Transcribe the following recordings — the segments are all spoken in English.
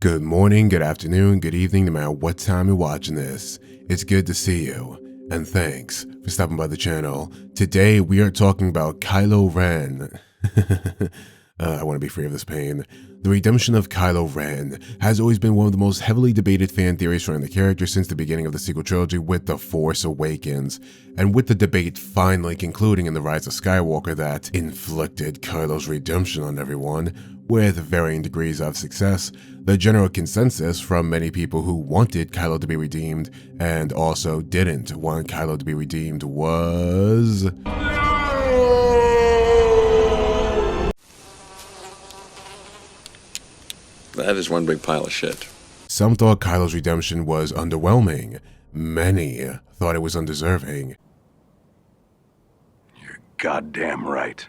Good morning, good afternoon, good evening, no matter what time you're watching this. It's good to see you, and thanks for stopping by the channel. Today we are talking about Kylo Ren. I want to be free of this pain. The redemption of Kylo Ren has always been one of the most heavily debated fan theories surrounding the character since the beginning of the sequel trilogy with The Force Awakens, and with the debate finally concluding in The Rise of Skywalker that inflicted Kylo's redemption on everyone, with varying degrees of success. The general consensus from many people who wanted Kylo to be redeemed and also didn't want Kylo to be redeemed was... That is one big pile of shit. Some thought Kylo's redemption was underwhelming. Many thought it was undeserving. You're goddamn right.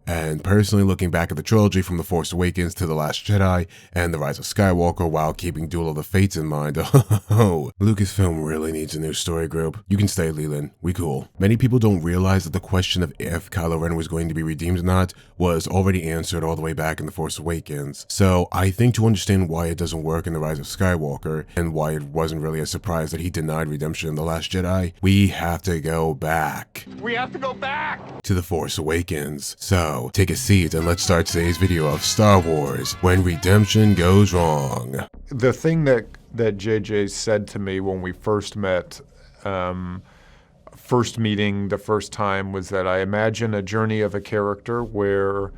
And personally, looking back at the trilogy from The Force Awakens to The Last Jedi and The Rise of Skywalker while keeping Duel of the Fates in mind, Lucasfilm really needs a new story group. You can stay, Leland. We cool. Many people don't realize that the question of if Kylo Ren was going to be redeemed or not was already answered all the way back in The Force Awakens. So I think to understand why it doesn't work in The Rise of Skywalker and why it wasn't really a surprise that he denied redemption in The Last Jedi, we have to go back. We have to go back To The Force Awakens. So take a seat and let's start today's video of Star Wars When Redemption Goes Wrong. The thing that JJ said to me when we first met, first meeting the first time, was that I imagine a journey of a character where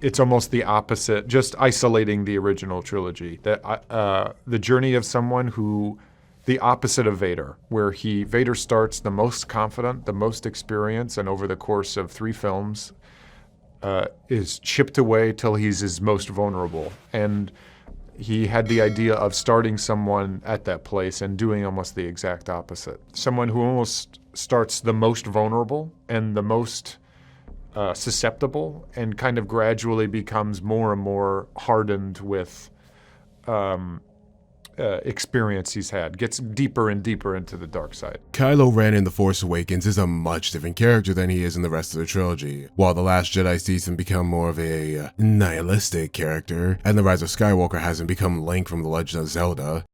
it's almost the opposite, just isolating the original trilogy. That the journey of someone who, the opposite of Vader, where Vader starts the most confident, the most experienced, and over the course of 3 films, is chipped away till he's his most vulnerable. And he had the idea of starting someone at that place and doing almost the exact opposite. Someone who almost starts the most vulnerable and the most susceptible and kind of gradually becomes more and more hardened with experience he's had, gets deeper and deeper into the dark side. Kylo Ren in The Force Awakens is a much different character than he is in the rest of the trilogy, while The Last Jedi sees him become more of a nihilistic character, and The Rise of Skywalker has him become Link from The Legend of Zelda.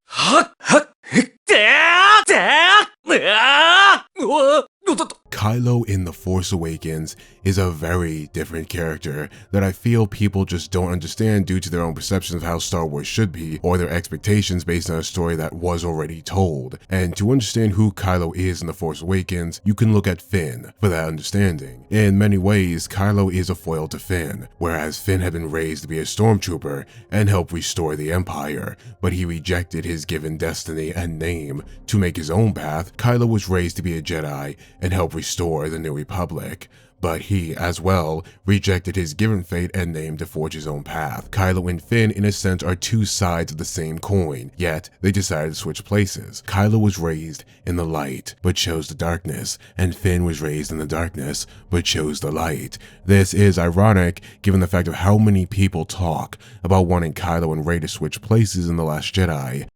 Kylo in The Force Awakens is a very different character that I feel people just don't understand due to their own perception of how Star Wars should be, or their expectations based on a story that was already told. And to understand who Kylo is in The Force Awakens, you can look at Finn for that understanding. In many ways, Kylo is a foil to Finn, whereas Finn had been raised to be a stormtrooper and help restore the Empire, but he rejected his given destiny and name to make his own path. Kylo was raised to be a Jedi and help restore the New Republic, but he, as well, rejected his given fate and name to forge his own path. Kylo and Finn, in a sense, are 2 sides of the same coin, yet they decided to switch places. Kylo was raised in the light, but chose the darkness, and Finn was raised in the darkness, but chose the light. This is ironic, given the fact of how many people talk about wanting Kylo and Rey to switch places in The Last Jedi.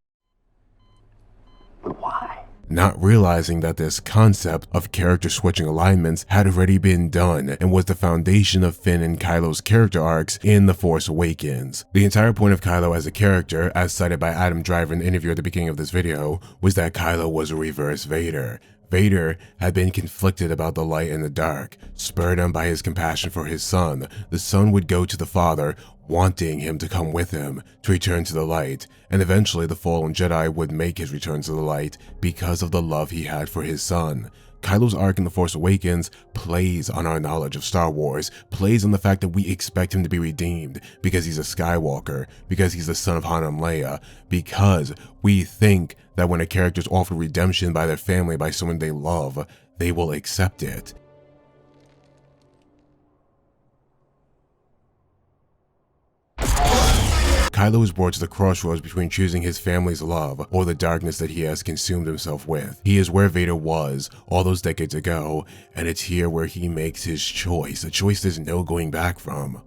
Why? Not realizing that this concept of character switching alignments had already been done and was the foundation of Finn and Kylo's character arcs in The Force Awakens. The entire point of Kylo as a character, as cited by Adam Driver in the interview at the beginning of this video, was that Kylo was a reverse Vader. Vader had been conflicted about the light and the dark. Spurred on by his compassion for his son, the son would go to the father, wanting him to come with him to return to the light, and eventually the fallen Jedi would make his return to the light because of the love he had for his son. Kylo's arc in The Force Awakens plays on our knowledge of Star Wars, plays on the fact that we expect him to be redeemed because he's a Skywalker, because he's the son of Han and Leia, because we think that when a character is offered redemption by their family, by someone they love, they will accept it. Kylo is brought to the crossroads between choosing his family's love or the darkness that he has consumed himself with. He is where Vader was all those decades ago, and it's here where he makes his choice, a choice there's no going back from.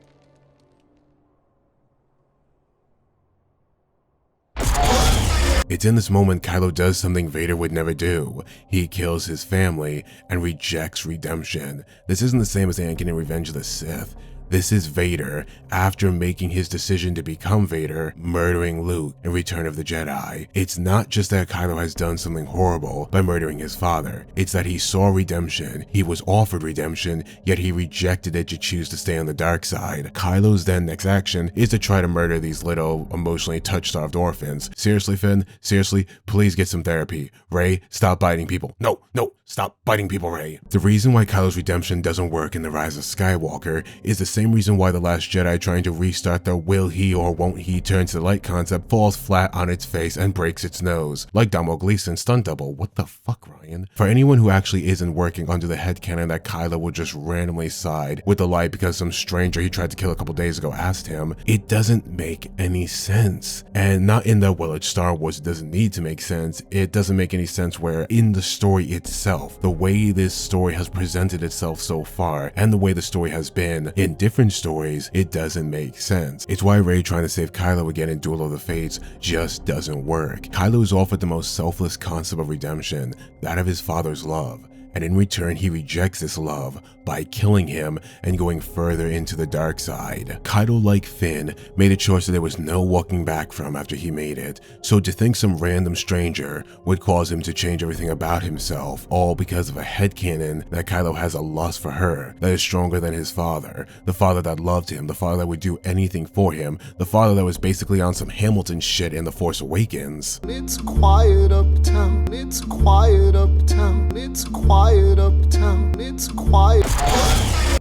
It's in this moment Kylo does something Vader would never do. He kills his family and rejects redemption. This isn't the same as Anakin in Revenge of the Sith. This is Vader, after making his decision to become Vader, murdering Luke in Return of the Jedi. It's not just that Kylo has done something horrible by murdering his father, it's that he saw redemption, he was offered redemption, yet he rejected it to choose to stay on the dark side. Kylo's then next action is to try to murder these little emotionally touch-starved orphans. Seriously, Finn? Seriously? Please get some therapy. Rey, stop biting people. No, stop biting people, Rey. The reason why Kylo's redemption doesn't work in The Rise of Skywalker is the same reason why The Last Jedi trying to restart the will he or won't he turn to the light concept falls flat on its face and breaks its nose. Like Domhnall Gleeson's stunt double. What the fuck, Ryan? For anyone who actually isn't working under the headcanon that Kylo would just randomly side with the light because some stranger he tried to kill a couple days ago asked him, it doesn't make any sense. And not in the, well, it's Star Wars, it doesn't need to make sense. It doesn't make any sense where in the story itself, the way this story has presented itself so far, and the way the story has been in different stories, it doesn't make sense. It's why Rey trying to save Kylo again in Duel of the Fates just doesn't work. Kylo is offered the most selfless concept of redemption, that of his father's love. And in return, he rejects this love by killing him and going further into the dark side. Kylo, like Finn, made a choice that there was no walking back from after he made it, so to think some random stranger would cause him to change everything about himself, all because of a headcanon that Kylo has a lust for her that is stronger than his father, the father that loved him, the father that would do anything for him, the father that was basically on some Hamilton shit in The Force Awakens. It's quiet uptown, it's quiet uptown, it's quiet uptown, it's quiet.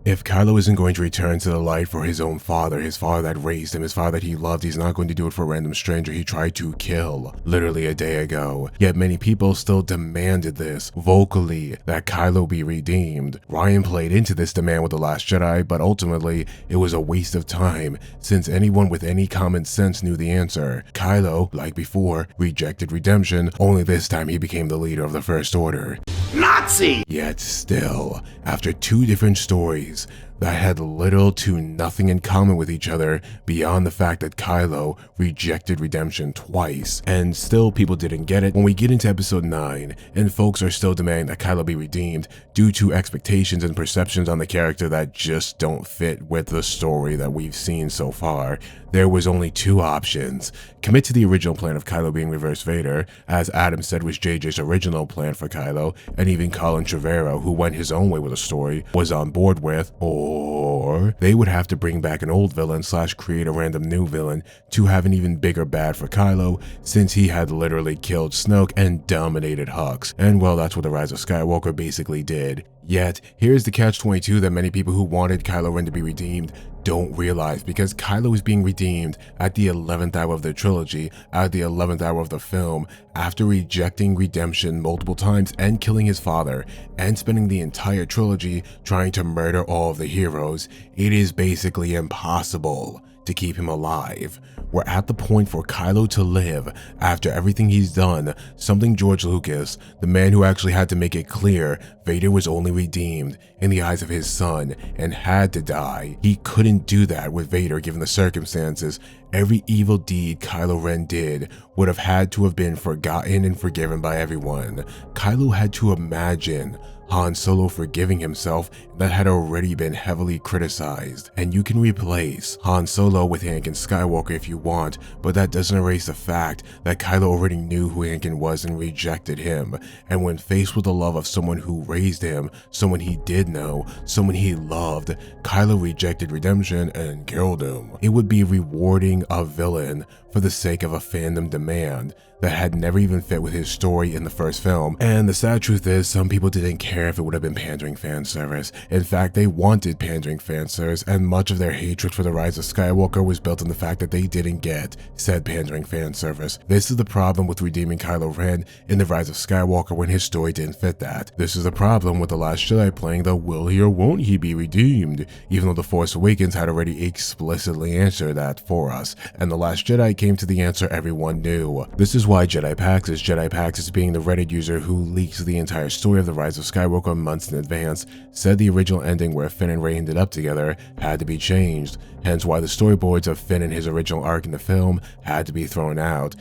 If Kylo isn't going to return to the light for his own father, his father that raised him, his father that he loved, he's not going to do it for a random stranger he tried to kill literally a day ago. Yet many people still demanded this vocally, that Kylo be redeemed. Ryan played into this demand with The Last Jedi, but ultimately it was a waste of time since anyone with any common sense knew the answer. Kylo, like before, rejected redemption, only this time he became the leader of the First Order. Nazi! Yet still, after two different stories that had little to nothing in common with each other beyond the fact that Kylo rejected redemption twice, and still people didn't get it. When we get into episode 9 and folks are still demanding that Kylo be redeemed due to expectations and perceptions on the character that just don't fit with the story that we've seen so far, there was only two options. Commit to the original plan of Kylo being Reverse Vader, as Adam said was JJ's original plan for Kylo, and even Colin Trevorrow, who went his own way with the story, was on board with, or they would have to bring back an old villain / create a random new villain to have an even bigger bad for Kylo, since he had literally killed Snoke and dominated Hux. And well, that's what The Rise of Skywalker basically did. Yet, here's the catch-22 that many people who wanted Kylo Ren to be redeemed don't realize, because Kylo is being redeemed at the 11th hour of the trilogy, at the 11th hour of the film, after rejecting redemption multiple times and killing his father, and spending the entire trilogy trying to murder all of the heroes. It is basically impossible to keep him alive. We're at the point for Kylo to live after everything he's done, something George Lucas, the man who actually had to make it clear Vader was only redeemed in the eyes of his son and had to die. He couldn't do that with Vader given the circumstances. Every evil deed Kylo Ren did would have had to have been forgotten and forgiven by everyone. Kylo had to imagine Han Solo forgiving himself that had already been heavily criticized. And you can replace Han Solo with Anakin Skywalker if you want, but that doesn't erase the fact that Kylo already knew who Anakin was and rejected him. And when faced with the love of someone who raised him, someone he did know, someone he loved, Kylo rejected redemption and killed him. It would be rewarding a villain for the sake of a fandom demand that had never even fit with his story in the first film. And the sad truth is, some people didn't care if it would have been pandering fan service. In fact, they wanted pandering fan service, and much of their hatred for The Rise of Skywalker was built on the fact that they didn't get said pandering fan service. This is the problem with redeeming Kylo Ren in The Rise of Skywalker when his story didn't fit that. This is the problem with The Last Jedi playing the will he or won't he be redeemed, even though The Force Awakens had already explicitly answered that for us, and The Last Jedi came to the answer everyone knew. This is why Jedi Paxis being the Reddit user who leaked the entire story of The Rise of Skywalker months in advance, said the original ending where Finn and Rey ended up together had to be changed, hence why the storyboards of Finn and his original arc in the film had to be thrown out.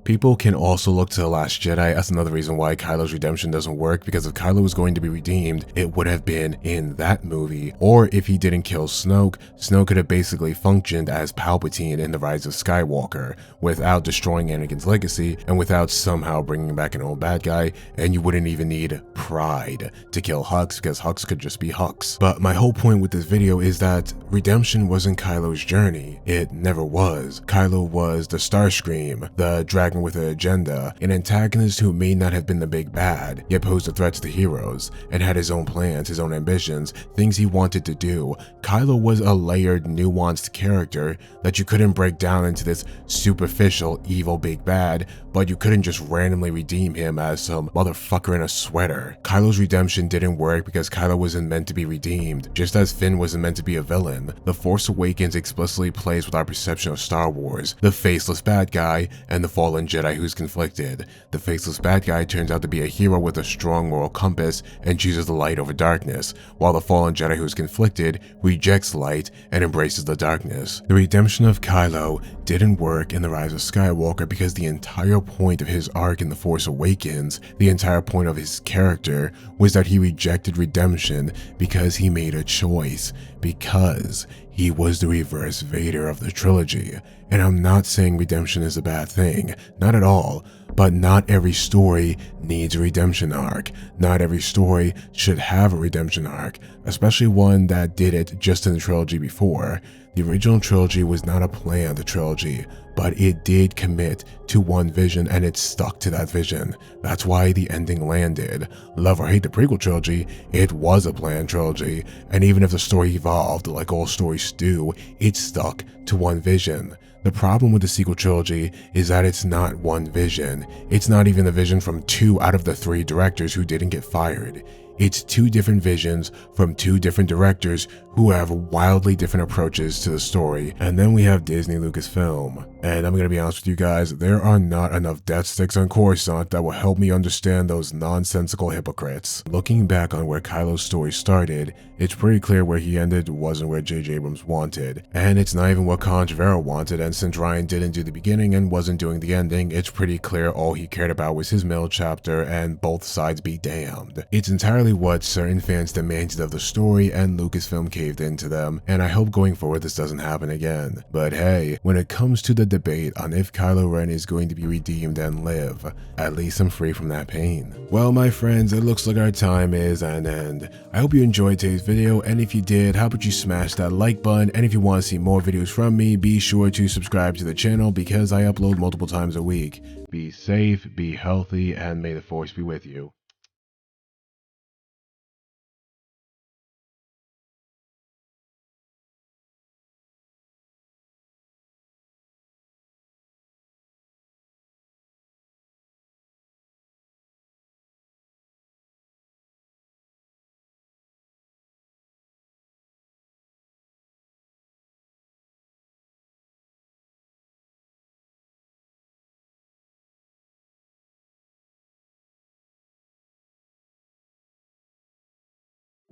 People can also look to The Last Jedi as another reason why Kylo's redemption doesn't work, because if Kylo was going to be redeemed, it would have been in that movie. Or if he didn't kill Snoke, Snoke could have basically functioned as Palpatine in The Rise of Skywalker without destroying Anakin's legacy and without somehow bringing back an old bad guy, and you wouldn't even need Pride to kill Hux, because Hux could just be Hux. But my whole point with this video is that redemption wasn't Kylo's journey. It never was. Kylo was the Starscream, the dragon with an agenda, an antagonist who may not have been the big bad, yet posed a threat to the heroes, and had his own plans, his own ambitions, things he wanted to do. Kylo was a layered, nuanced character that you couldn't break down into this superficial, evil big bad, but you couldn't just randomly redeem him as some motherfucker in a sweater. Kylo's redemption didn't work because Kylo wasn't meant to be redeemed, just as Finn wasn't meant to be a villain. The Force Awakens explicitly plays with our perception of Star Wars, the faceless bad guy and the fallen Jedi who's conflicted. The faceless bad guy turns out to be a hero with a strong moral compass and chooses the light over darkness, while the fallen Jedi who's conflicted rejects light and embraces the darkness. The redemption of Kylo didn't work in The Rise of Skywalker because the entire point of his arc in The Force Awakens, the entire point of his character, was that he rejected redemption because he made a choice, because he was the reverse Vader of the trilogy. And I'm not saying redemption is a bad thing, not at all, but not every story needs a redemption arc. Not every story should have a redemption arc, especially one that did it just in the trilogy before. The original trilogy was not a play on the trilogy, but it did commit to one vision and it stuck to that vision. That's why the ending landed. Love or hate the prequel trilogy, it was a planned trilogy, and even if the story evolved like all stories do, it stuck to one vision. The problem with the sequel trilogy is that it's not one vision. It's not even the vision from 2 out of the 3 directors who didn't get fired. It's 2 different visions from 2 different directors who have wildly different approaches to the story. And then we have Disney Lucasfilm. And I'm gonna be honest with you guys, there are not enough death sticks on Coruscant that will help me understand those nonsensical hypocrites. Looking back on where Kylo's story started, it's pretty clear where he ended wasn't where J.J. Abrams wanted. And it's not even what Colin Trevorrow wanted, and since Ryan didn't do the beginning and wasn't doing the ending, it's pretty clear all he cared about was his middle chapter and both sides be damned. It's entirely what certain fans demanded of the story, and Lucasfilm caved into them, and I hope going forward this doesn't happen again. But hey, when it comes to the debate on if Kylo Ren is going to be redeemed and live, at least I'm free from that pain. Well, my friends, it looks like our time is at an end. I hope you enjoyed today's video, and if you did, how about you smash that like button, and if you want to see more videos from me, be sure to subscribe to the channel because I upload multiple times a week. Be safe, be healthy, and may the Force be with you.